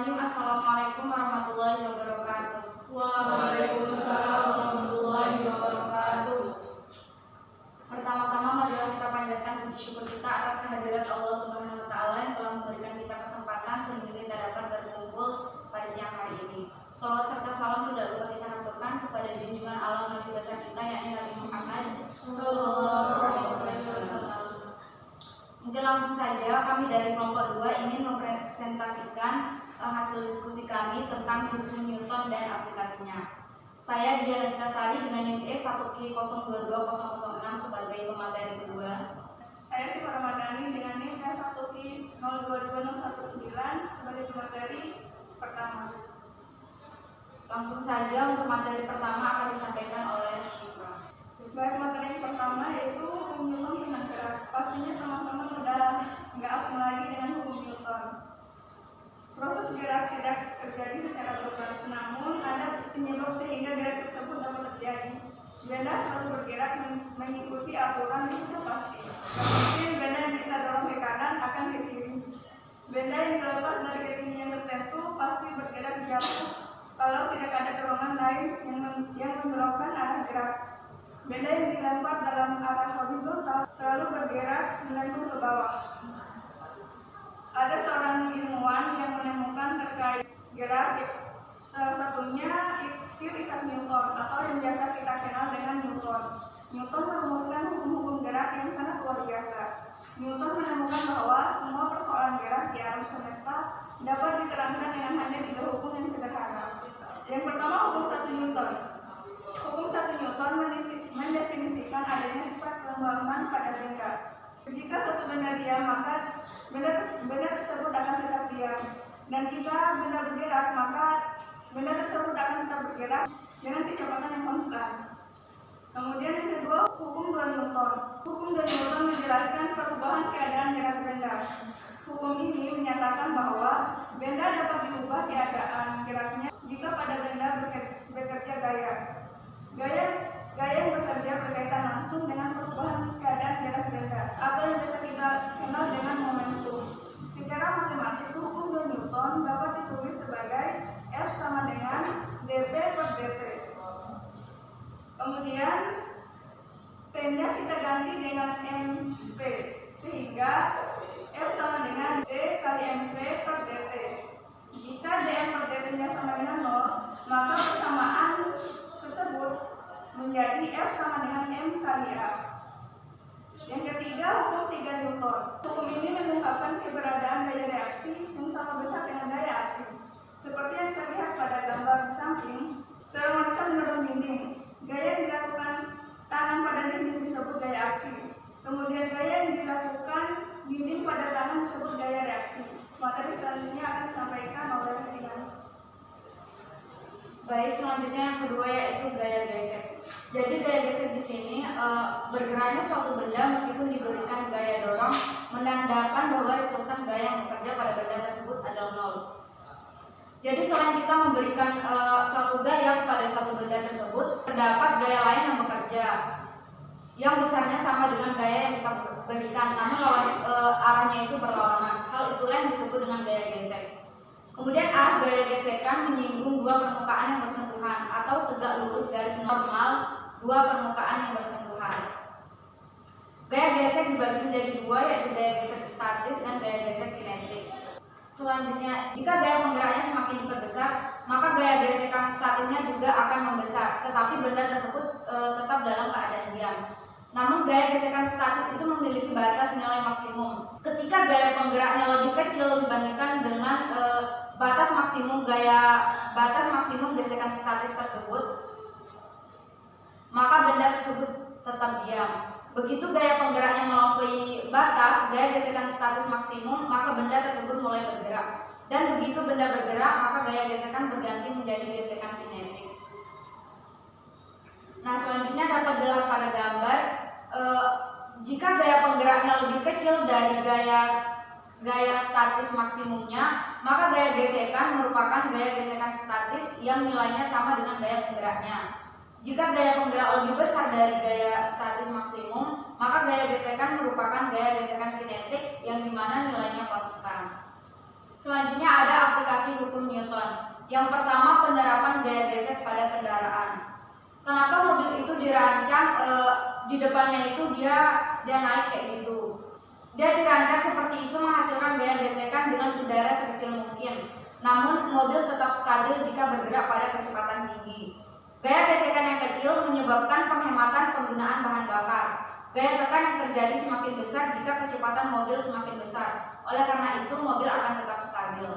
Bismillahirrahmanirrahim. Assalamualaikum warahmatullahi wabarakatuh. Waalaikumsalam warahmatullahi wabarakatuh. Pertama-tama marilah kita panjatkan puji syukur kita atas kehadirat Allah Subhanahu wa taala yang telah memberikan kita kesempatan sehingga kita dapat berkumpul pada siang hari ini. Salawat serta salam tidak lupa kita haturkan kepada junjungan alam Nabi besar kita yakni Nabi Muhammad sallallahu alaihi wasallam. Mungkin langsung saja kami dari kelompok 2 ingin mempresentasikan hasil diskusi kami tentang hukum Newton dan aplikasinya. Saya Diana Sari dengan NIM E1Q022006 sebagai pemateri kedua. Saya Sifat Ramadhani dengan NIM E1Q022019 sebagai pemateri pertama. Langsung saja untuk materi pertama akan disampaikan oleh Syifa. Baik, materi yang pertama yaitu hukum Newton tentang gerak. Pastinya teman-teman udah nggak asing lagi dengan hukum Newton. Proses gerak tidak terjadi secara bebas, namun ada penyebab sehingga gerak tersebut dapat terjadi. Benda selalu bergerak mengikuti aturan yang sudah pasti. Mungkin benda yang kita dorong ke kanan akan ke kiri. Benda yang dilepas dari ketinggian tertentu pasti bergerak jauh kalau tidak ada dorongan lain yang mendorongkan arah gerak. Benda yang dilempar dalam arah horizontal selalu bergerak menembus ke bawah. Ada seorang ilmuwan yang menemukan terkait gerak, salah satunya Sir Isaac Newton atau yang biasa kita kenal dengan Newton. Newton merumuskan hukum-hukum gerak yang sangat luar biasa. Newton menemukan bahwa semua persoalan gerak di alam semesta dapat diterangkan dengan hanya 3 hukum yang sederhana. Yang pertama, hukum 1 Newton. Hukum 1 Newton mendefinisikan adanya sifat kelembaban pada benda. Jika satu benda diam, maka benda tersebut akan tetap diam. Dan jika benda bergerak, maka benda tersebut akan tetap bergerak dengan kecepatan yang konstan. Kemudian yang kedua, hukum 2 Newton. Hukum 2 Newton menjelaskan perubahan keadaan gerak benda. Hukum ini menyatakan bahwa benda dapat diubah keadaan geraknya jika pada benda bekerja gaya. Gaya yang bekerja berkaitan langsung dengan perubahan keadaan gerak benda atau yang biasa kita kenal dengan momentum. Secara matematik, hukum 2 Newton dapat ditulis sebagai F sama dengan dp per dt. Kemudian P-nya kita ganti dengan mv sehingga F sama dengan d kali mv per dt. Jika dm per dt-nya sama dengan 0, maka persamaan tersebut menjadi F sama dengan M kali A. Yang ketiga, hukum 3 Newton. Hukum ini mengungkapkan keberadaan daya reaksi yang sama besar dengan daya aksi. Seperti yang terlihat pada gambar di samping, seorang wanita mendorong dinding. Gaya yang dilakukan tangan pada dinding disebut gaya aksi. Kemudian gaya yang dilakukan dinding pada tangan disebut gaya reaksi. Materi selanjutnya akan disampaikan oleh Rian. Baik, selanjutnya yang kedua yaitu gaya gesek. Jadi gaya gesek di sini bergeraknya suatu benda meskipun diberikan gaya dorong menandakan bahwa resultan gaya yang bekerja pada benda tersebut adalah 0. Jadi selain kita memberikan suatu gaya kepada suatu benda tersebut, terdapat gaya lain yang bekerja yang besarnya sama dengan gaya yang kita berikan, namun arahnya itu berlawanan. Hal itulah yang disebut dengan gaya gesek. Kemudian arah gaya gesekan menyinggung 2 permukaan yang bersentuhan atau tegak lurus garis normal 2 permukaan yang bersentuhan. Gaya gesek dibagi menjadi 2 yaitu gaya gesek statis dan gaya gesek kinetik. Selanjutnya, jika gaya penggeraknya semakin diperbesar, maka gaya gesekan statisnya juga akan membesar, tetapi benda tersebut tetap dalam keadaan diam. Namun gaya gesekan statis itu memiliki batas nilai maksimum. Ketika gaya penggeraknya lebih kecil dibandingkan dengan batas maksimum gesekan statis tersebut, maka benda tersebut tetap diam. Begitu gaya penggeraknya melampaui batas gaya gesekan statis maksimum, maka benda tersebut mulai bergerak. Dan begitu benda bergerak, maka gaya gesekan berganti menjadi gesekan kinetik. Nah, selanjutnya dapat dilihat pada gambar. Jika gaya penggeraknya lebih kecil dari gaya statis maksimumnya, maka gaya gesekan merupakan gaya gesekan statis yang nilainya sama dengan gaya penggeraknya. Jika gaya penggerak lebih besar dari gaya statis maksimum, maka gaya gesekan merupakan gaya gesekan kinetik yang dimana nilainya konstan. Selanjutnya ada aplikasi hukum Newton. Yang pertama, penerapan gaya gesek pada kendaraan. Kenapa mobil itu dirancang di depannya itu dia naik kayak gitu? Dia dirancang seperti itu menghasilkan gaya gesekan dengan udara sekecil mungkin. Namun mobil tetap stabil jika bergerak pada kecepatan tinggi. Gaya gesekan yang kecil menyebabkan penghematan penggunaan bahan bakar. Gaya tekan yang terjadi semakin besar jika kecepatan mobil semakin besar. Oleh karena itu mobil akan tetap stabil.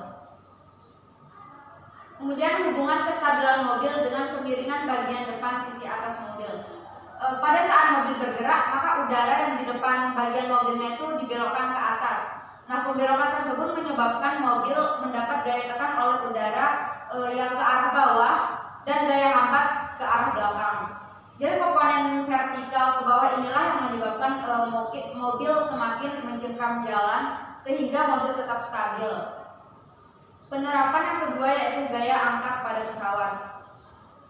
Kemudian hubungan kestabilan mobil dengan kemiringan bagian depan sisi atas mobil. Pada saat mobil bergerak, maka udara yang di depan bagian mobilnya itu dibelokkan ke atas. Nah, pembelokan tersebut menyebabkan mobil mendapat gaya tekan oleh udara yang ke arah bawah dan gaya hambat ke arah belakang. Jadi komponen vertikal ke bawah inilah yang menyebabkan mobil semakin mencengkram jalan sehingga mobil tetap stabil. Penerapan yang kedua yaitu gaya angkat pada pesawat.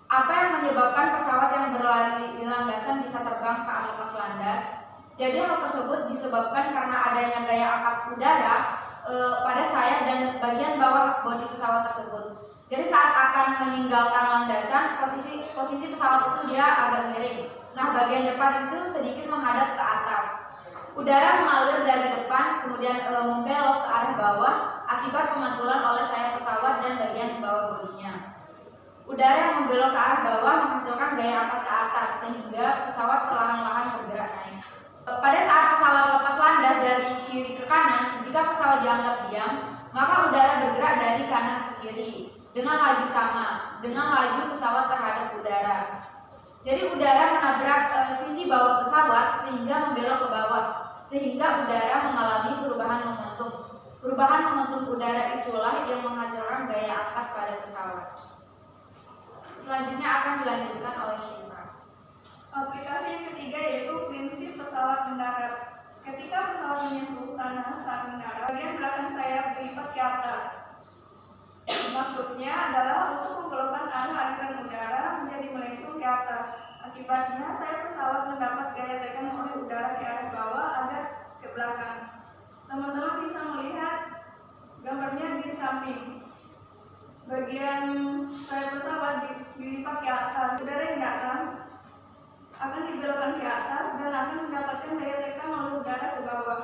Apa yang menyebabkan pesawat yang berlari di landasan bisa terbang saat lepas landas? Jadi hal tersebut disebabkan karena adanya gaya angkat udara pada sayap dan bagian bawah bodi pesawat tersebut. Jadi saat akan meninggalkan landasan, posisi pesawat itu dia agak miring. Nah, bagian depan itu sedikit menghadap ke atas. Udara mengalir dari depan kemudian membelok ke arah bawah akibat pemantulan oleh sayap pesawat dan bagian bawah bodinya. Udara yang membelok ke arah bawah menghasilkan gaya angkat ke atas sehingga pesawat perlahan-lahan bergerak naik. Pada saat pesawat lepas landas dari kiri ke kanan, jika pesawat dianggap diam, maka udara bergerak dari kanan ke kiri dengan laju sama dengan laju pesawat terhadap udara. Jadi udara menabrak sisi bawah pesawat sehingga membelok ke bawah, sehingga udara mengalami perubahan momentum. Perubahan momentum udara itulah yang menghasilkan gaya angkat pada pesawat. Selanjutnya akan dilanjutkan oleh Syifa. Aplikasi yang ketiga yaitu prinsip pesawat mendarat. Ketika pesawat menyentuh tanah saat mendarat, bagian belakang sayap dilipat ke atas. Maksudnya adalah untuk membelokkan arah aliran udara menjadi melengkung ke atas. Akibatnya sayap pesawat mendapat gaya tekan oleh udara ke arah bawah agar ke belakang. Teman-teman bisa melihat gambarnya di samping. Bagian sayap pesawat dilipat ke atas. Udara yang datang akan dibelokkan ke atas dan akan mendapatkan gaya tekan oleh udara ke bawah.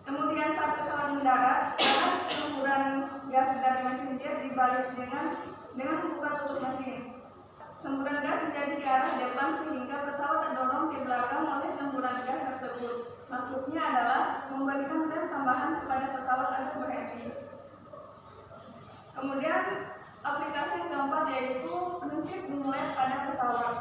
Kemudian saat pesawat mendarat, semburan gas dari mesin jet dibalik dengan membuka tutup mesin. Semburan gas menjadi ke arah depan sehingga pesawat terdorong ke belakang oleh semburan gas tersebut. Maksudnya adalah memberikan rem tambahan kepada pesawat agar berhenti. Kemudian aplikasi yang keempat yaitu prinsip winglet pada pesawat.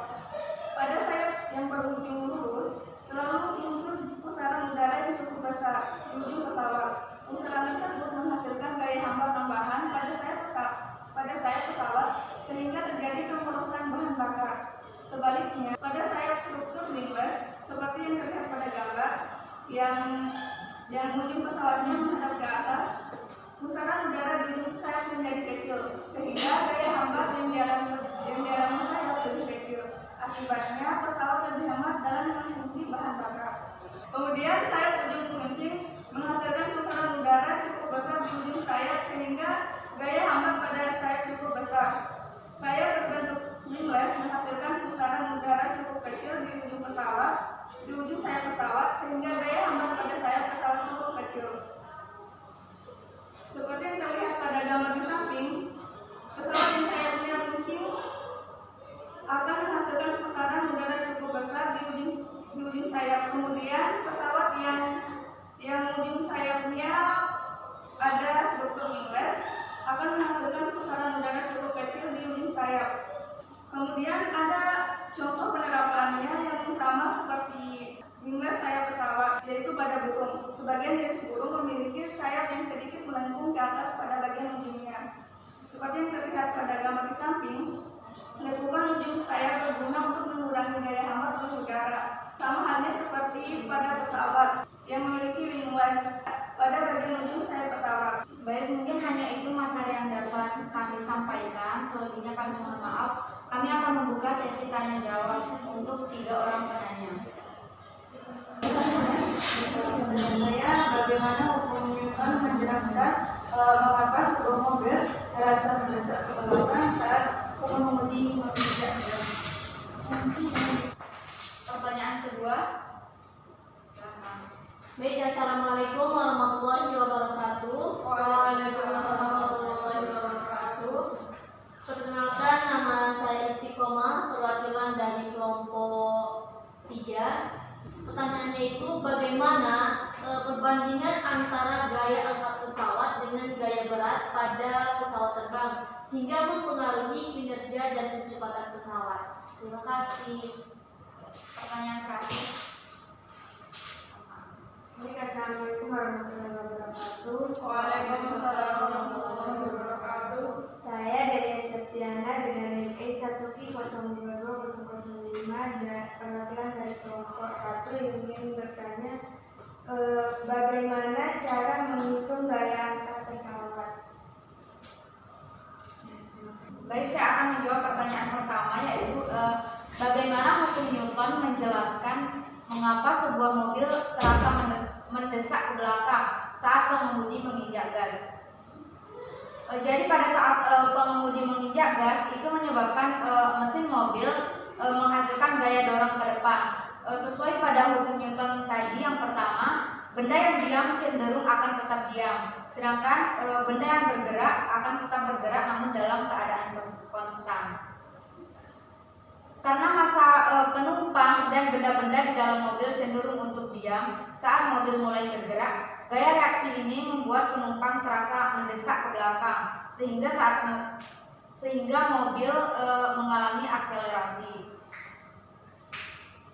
Pada sayap yang berujung lurus selalu muncul pusaran udara yang cukup besar di ujung pesawat. Pusaran tersebut menghasilkan gaya hambat tambahan pada sayap pesawat sehingga terjadi pemborosan bahan bakar. Sebaliknya, pada sayap struktur wingless seperti yang terlihat pada gambar yang ujung pesawatnya menghadap ke atas, pusaran udara di ujung sayap menjadi kecil sehingga gaya hambat yang dialami sayap lebih kecil. Akibatnya pesawat lebih hemat dalam mengonsumsi bahan bakar. Kemudian sayap ujung penguncing menghasilkan pusaran udara cukup besar di ujung sayap sehingga gaya hambat pada sayap cukup besar. Sayap berbentuk wingless menghasilkan pusaran udara cukup kecil di ujung sayap pesawat sehingga gaya hambat pada sayap pesawat cukup kecil. Seperti yang terlihat pada gambar di samping, pesawat yang sayapnya runcing akan menghasilkan pusaran udara cukup besar di ujung sayap. Kemudian pesawat yang ujung sayapnya ada struktur wingless akan menghasilkan pusaran udara cukup kecil di ujung sayap. Kemudian ada contoh penerapannya yang sama seperti wingless sayap pesawat, yaitu pada burung. Sebagian jenis burung memiliki sayap yang sedikit melengkung ke atas pada bagian ujungnya. Seperti yang terlihat pada gambar di samping, lekukan ujung sayap berguna untuk mengurangi gaya hambat oleh udara. Sama halnya seperti pada pesawat yang memiliki wingless pada bagian ujung sayap pesawat. Baik, mungkin hanya itu materi yang dapat kami sampaikan. Selebihnya kami mohon maaf. Kami akan membuka sesi tanya jawab untuk 3 orang penanya. Saya bagaimana hukum Newton menjelaskan mengapa sebuah mobil terasa mendesak ke belakang saat pengemudi menginjak gas. Pertanyaan kedua. Silakan. Baik, assalamualaikum warahmatullahi wabarakatuh. Waalaikumsalam warahmatullahi wabarakatuh. Perkenalkan, nama saya Istiqomah, perwakilan dari kelompok 3. Pertanyaannya itu bagaimana perbandingan antara gaya angkat pesawat dengan gaya berat pada pesawat terbang sehingga mempengaruhi kinerja dan kecepatan pesawat. Terima kasih. Pertanyaan terakhir. Assalamualaikum warahmatullahi wabarakatuh. Waalaikumsalam warahmatullahi wabarakatuh. Saya dari Septiana dengan NIK 1Q0220005 perwakilan dari kelompok 1 yang ingin bertanya bagaimana cara menghitung gaya angkat pesawat. Baik, saya akan menjawab pertanyaan pertama, yaitu bagaimana hukum Newton menjelaskan mengapa sebuah mobil terasa mendesak ke belakang saat pengemudi menginjak gas. Jadi pada saat pengemudi menginjak gas itu menyebabkan mesin mobil menghasilkan gaya dorong ke depan. Sesuai pada hukum Newton tadi, yang pertama, benda yang diam cenderung akan tetap diam, sedangkan benda yang bergerak akan tetap bergerak namun dalam keadaan konstan. Karena massa penumpang dan benda-benda di dalam mobil cenderung untuk diam saat mobil mulai bergerak, gaya reaksi ini membuat penumpang terasa mendesak ke belakang sehingga mobil mengalami akselerasi.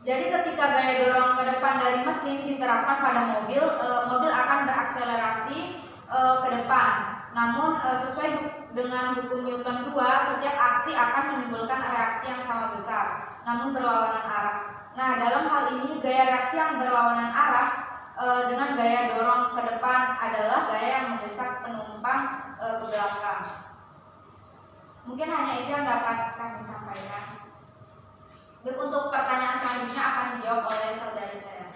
Jadi ketika gaya dorong ke depan dari mesin diterapkan pada mobil, mobil akan berakselerasi ke depan. Namun sesuai dengan hukum Newton 2, setiap aksi akan menimbulkan reaksi yang sama besar, namun berlawanan arah. Nah, dalam hal ini gaya reaksi yang berlawanan arah dengan gaya dorong ke depan adalah gaya yang mendesak penumpang ke belakang. Mungkin hanya itu yang dapat kami sampaikan. Baik, untuk pertanyaan selanjutnya akan dijawab oleh saudari saya.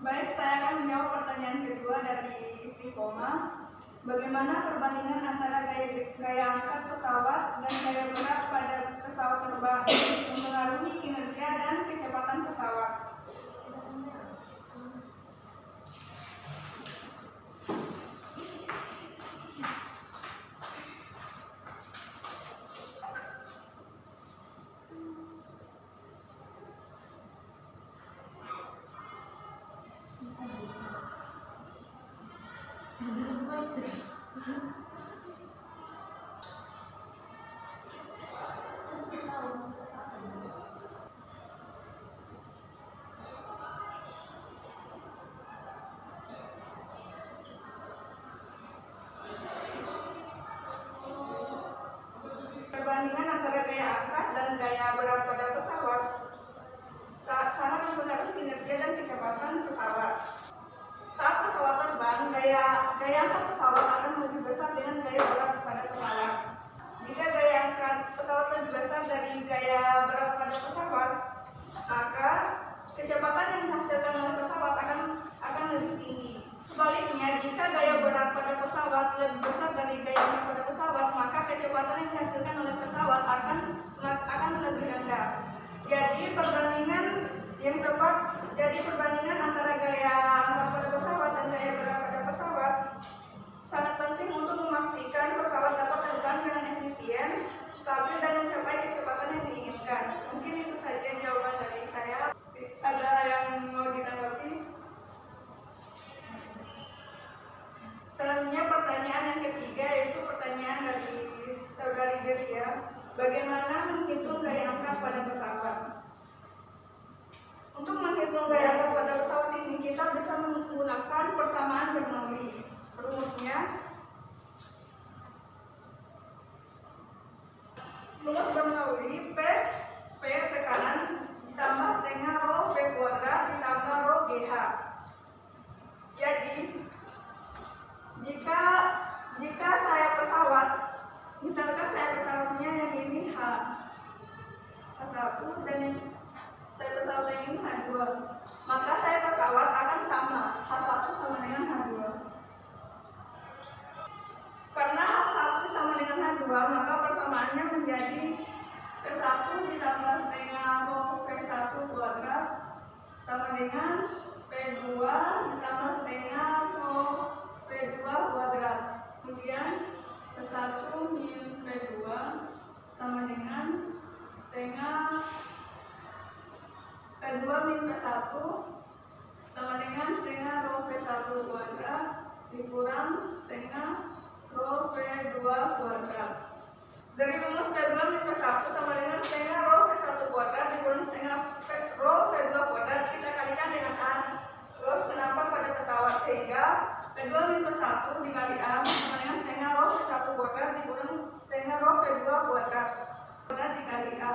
Baik, saya akan menjawab pertanyaan kedua dari Istiqomah. Bagaimana perbandingan antara gaya angkat pesawat dan gaya berat pada pesawat terbang mempengaruhi kinerja dan kecepatan pesawat? Perbandingan antara gaya angkat dan gaya berat pada pesawat sangat mempengaruhi kinerja dan kecepatan pesawat. Saat pesawat terbang, gaya angkat pesawat akan lebih besar dengan gaya berat pada pesawat. Jika gaya angkat pesawat lebih besar dari gaya berat pada pesawat, maka kecepatan yang dihasilkan oleh pesawat akan lebih tinggi. Sebaliknya, jika gaya berat pada pesawat lebih besar dari gaya berat pada pesawat, maka kecepatan yang dihasilkan oleh pesawat akan lebih rendah. Jadi perbandingan antara gaya angkat pada pesawat dan gaya berat pada pesawat sangat penting untuk memastikan pesawat dapat terbang dengan efisien, stabil dan mencapai kecepatan yang diinginkan. Mungkin itu saja jawaban dari saya. Ada yang mau ditanggapi? Selanjutnya pertanyaan yang ketiga, yaitu pertanyaan dari saudari Geria. Bagaimana menghitung gaya angkat pada pesawat? Untuk menghitung gaya angkat pada pesawat ini, kita bisa menggunakan persamaan Bernoulli. Rumusnya, rumus Bernoulli P tekanan ditambah setengah rho V kuadrat ditambah rho GH. Jadi jika saya pesawat, misalkan saya pesawatnya yang ini H1 dan saya pesawat yang ini H2, maka saya pesawat akan sama, H1 sama dengan H2. Karena H1 sama dengan P1 ditambah setengah rho V1 kuadrat sama dengan P2 ditambah setengah rho P2 kuadrat. Kemudian P1 min P2 sama dengan setengah P2 min P1 sama dengan setengah rho P1 kuadrat dikurang setengah rho P2 kuadrat. Dari rumus P2 min P1 sama dengan setengah rho P1 kuadrat dikurang setengah rho P2 kuadrat kita kalikan dengan A. Terus menampak pada pesawat sehingga P2 min P1 dikali A sama dengan setengah rho P1 kuadrat dikurang setengah rho P2 kuadrat dikali A.